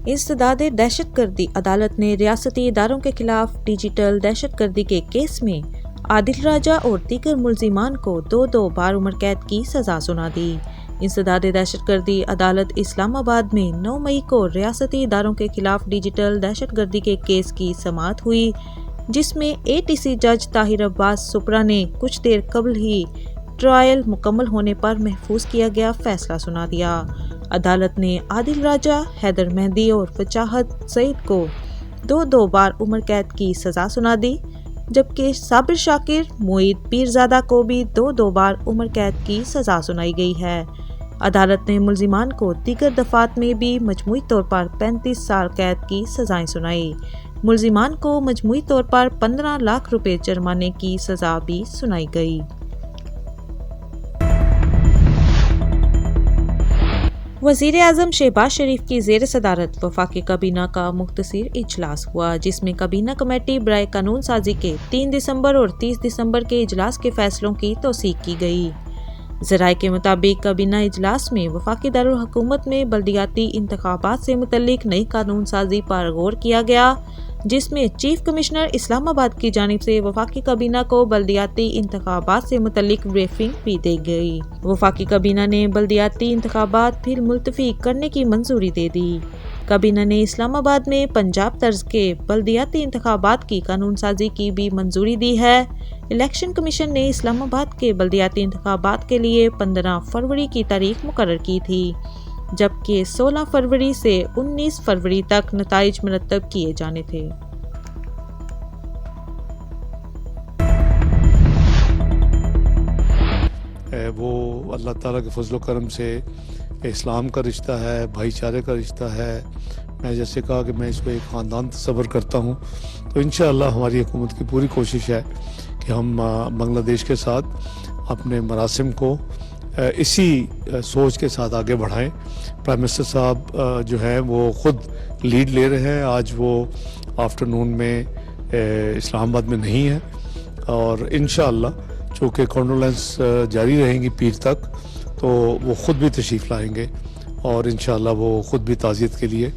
इंसदाद दहशत गर्दी अदालत ने रियासती इदारों के खिलाफ डिजिटल दहशत गर्दी के केस में आदिल राजा और दीगर मुल्जिमान को 2-2 बार उम्र कैद की सजा सुना दी। इंसदाद दहशत गर्दी अदालत इस्लामाबाद में 9 मई को रियासती इदारों के खिलाफ डिजिटल दहशत गर्दी के केस की समाअत हुई, जिसमें ATC जज ताहिर अब्बास सुपरा ने कुछ देर कबल ही ट्रायल मुकम्मल होने पर महफूज किया गया फैसला सुना दिया। अदालत ने आदिल राजा, हैदर मेहदी और वजाहत सईद को 2-2 बार उम्र कैद की सजा सुना दी, जबकि साबिर शाकिर, मोईद पीरजादा को भी 2-2 बार उम्र कैद की सजा सुनाई गई है। अदालत ने मुल्जिमान को दीगर दफात में भी मजमूई तौर पर 35 साल कैद की सजाएं सुनाई। मुल्जिमान को मजमूई तौर पर 15 लाख रुपए जुर्माने की सजा भी सुनाई गई। वज़ीर आज़म शहबाज शरीफ की ज़ेर सदारत वफाकी काबीना का मुख्तसर इजलास हुआ, जिसमें काबीना कमेटी बराए कानून साजी के 3 दिसंबर और 30 दिसंबर के इजलास के फैसलों की तौसीक की गई। ज़राए के मुताबिक काबीना इजलास में वफाकी दारुल हुकूमत में बल्दियाती इंतखाबात से मुतल्लिक नई कानून साजी पर गौर किया गया, जिसमें चीफ कमिश्नर इस्लामाबाद की जानिब से वफाकी काबीना को बल्दियाती इंतखाबात से मुतल्लिक ब्रीफिंग भी दी गई। वफाकी काबीना ने बल्दियाती इंतखाबात फिर मुलतवी करने की मंजूरी दे दी। काबीना ने इस्लामाबाद में पंजाब तर्ज के बल्दियाती इंतखाबात की कानून साजी की भी मंजूरी दी है। इलेक्शन कमीशन ने इस्लामाबाद के बल्दियाती इंतखाबात के लिए 15 फरवरी की तारीख मुकर्रर की थी, जबकि 16 फरवरी से 19 फरवरी तक नताइज मुरतब किए जाने थे। वो अल्लाह ताला के फजल करम से इस्लाम का रिश्ता है, भाईचारे का रिश्ता है। मैं जैसे कहा कि मैं इसको एक ख़ानदान तस्वर करता हूँ, तो इंशाअल्लाह हमारी हुकूमत की पूरी कोशिश है कि हम बांग्लादेश के साथ अपने मरासिम को इसी सोच के साथ आगे बढ़ाएं। प्राइम मिनिस्टर साहब जो हैं वो ख़ुद लीड ले रहे हैं। आज वो आफ्टरनून में इस्लामाबाद में नहीं है और इंशाअल्लाह चूँकि कॉन्डोलेंस जारी रहेंगी पीर तक, तो वो ख़ुद भी तशरीफ़ लाएंगे और इंशाअल्लाह वो ख़ुद भी ताज़ियत के लिए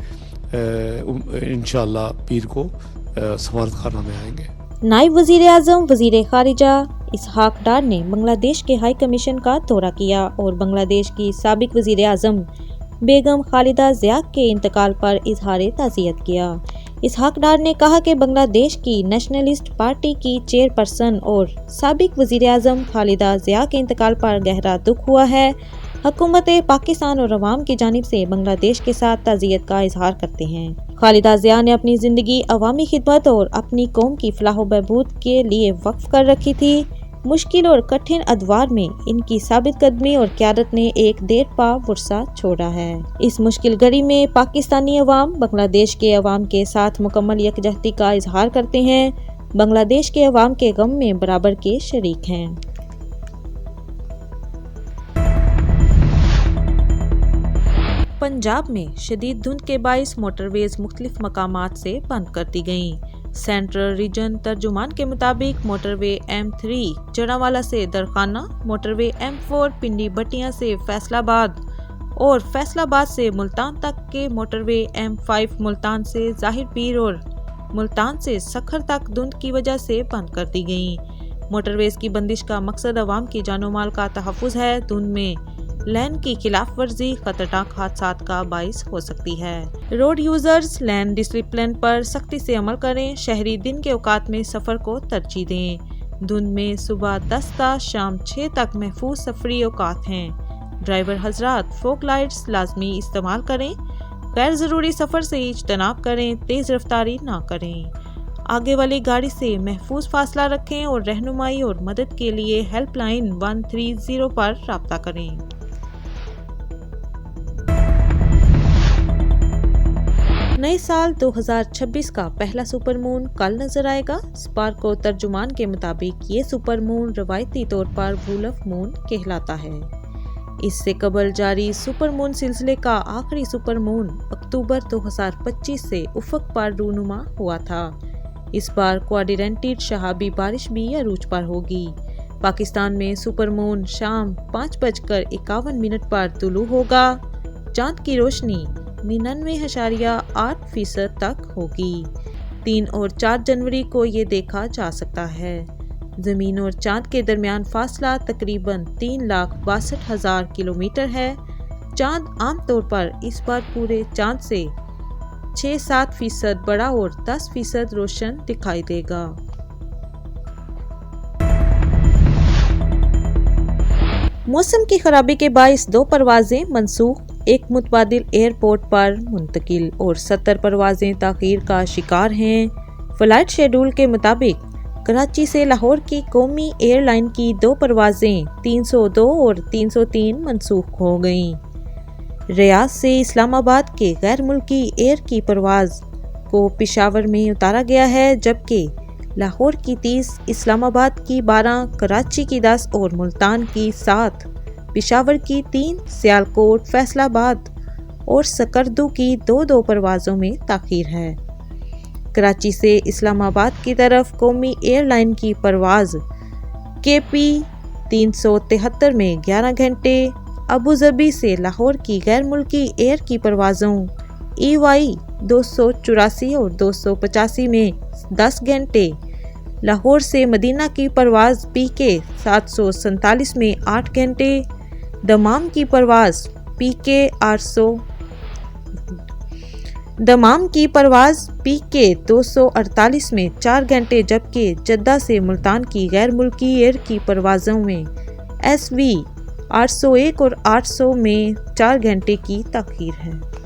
इंशाअल्लाह पीर को सफारत खाना में आएंगे। नायब वज़ीर आज़म वज़ीर ख़ारिजा इसहाक डार ने बांग्लादेश के हाई कमीशन का दौरा किया और बांग्लादेश की साबिक वज़ीर आज़म बेगम खालिदा ज़िया के इंतकाल पर इजहार ताज़ियत किया। इसहाक डार ने कहा कि बांग्लादेश की नेशनलिस्ट पार्टी की चेयरपर्सन और साबिक वज़ीर आज़म खालिदा ज़िया के इंतकाल पर गहरा दुख हुआ है। हुकूमत पाकिस्तान और अवाम की जानिब से बांग्लादेश के साथ ताज़ियत का इजहार करते हैं। खालिदा ज़िया ने अपनी ज़िंदगी अवामी खिदमत और अपनी कौम की फलाह बहबूद के लिए वक्फ कर रखी थी। मुश्किल और कठिन अदवार में इनकी साबित कदमी और क़यादत ने एक देरपा वर्सा छोड़ा है। इस मुश्किल घड़ी में पाकिस्तानी अवाम बांग्लादेश के अवाम के साथ मुकम्मल यकजहती का इजहार करते हैं। बांग्लादेश के अवाम के गम में बराबर के शरीक हैं। पंजाब में शदीद धुंध के बाइस मोटरवेज मुख्तलिफ मकामात से बंद कर दी गयी। सेंट्रल रीजन तर्जुमान के मुताबिक मोटरवे M3 जड़ावाला से दरखाना, मोटरवे M4 पिंडी बटियां से फैसलाबाद और फैसलाबाद से मुल्तान तक के मोटरवे M5 मुल्तान से ज़ाहिर पीर और मुल्तान से सखर तक धुंध की वजह से बंद कर दी गयी। मोटरवेज की बंदिश का मकसद अवाम की जानो माल का तहफ़्फ़ुज़ है। धुंध में लैन की खिलाफ वर्जी खतरनाक हादसात का बाइस हो सकती है। रोड यूजर्स लैन डिसिप्लिन पर सख्ती से अमल करें। शहरी दिन के औकात में सफ़र को तरजीह दें। धुंध में सुबह 10 ता शाम 6 तक महफूज सफरी औकात हैं। ड्राइवर हजरात फोक लाइट्स लाजमी इस्तेमाल करें। गैर ज़रूरी सफ़र से इज्तनाब करें। तेज़ रफ्तारी ना करें। आगे वाली गाड़ी से महफूज फासला रखें और रहनुमाई और मदद के लिए हेल्पलाइन 130 पर राब्ता करें। नए साल 2026 का पहला सुपर मून कल नजर आएगा। स्पार्क को तर्जुमान के मुताबिक ये सुपर मून रवायती तौर पर वुल्फ मून कहलाता है। इससे कबल जारी सुपर मून सिलसिले का आखिरी सुपर मून अक्टूबर 2025 से उफक पर रूनुमा हुआ था। इस बार क्वाड्रेंटेड शहाबी बारिश भी अरूज पर होगी। पाकिस्तान में सुपर मून शाम 5:51 पर तुलू होगा। चांद की रोशनी 99.8% तक होगी। 3 और 4 जनवरी को ये देखा जा सकता है। ज़मीन और चाँद के दरमियान फासला तकरीबन 3,62,000 किलोमीटर है। चाँद आम तौर पर इस बार पूरे चाँद से 6-7% बड़ा और 10% रोशन दिखाई देगा। मौसम की खराबी के बाइस 2 परवाज़ें मनसूख, एक मुतबादिल एयरपोर्ट पर मुंतकिल और 70 परवाज़ें ताख़ीर का शिकार हैं। फ़्लाइट शेड्यूल के मुताबिक कराची से लाहौर की कौमी एयरलाइन की 2 परवाज़ें 302 और 303 मनसूख हो गईं। रियाद से इस्लामाबाद के गैर मुल्की एयर की परवाज़ को पेशावर में उतारा गया है, जबकि लाहौर की 30, इस्लामाबाद की 12, कराची की 10 और मुल्तान की 7, पेशावर की 3, सियालकोट, फैसलाबाद और सकरदू की 2-2 परवाज़ों में ताख़ीर है। कराची से इस्लामाबाद की तरफ कौमी एयरलाइन की परवाज़ KP 373 में 11 घंटे, अबू ज़बी से लाहौर की गैर मुल्की एयर की परवाज़ों EY 284 और 285 में 10 घंटे, लाहौर से मदीना की परवाज़ PK 747 में 8 घंटे, दमाम की परवाज़ PK 248 में 4 घंटे, जबकि जद्दा से मुल्तान की गैर मुल्की एयर की परवाज़ों में SV 801 और 800 में 4 घंटे की ताख़ीर है।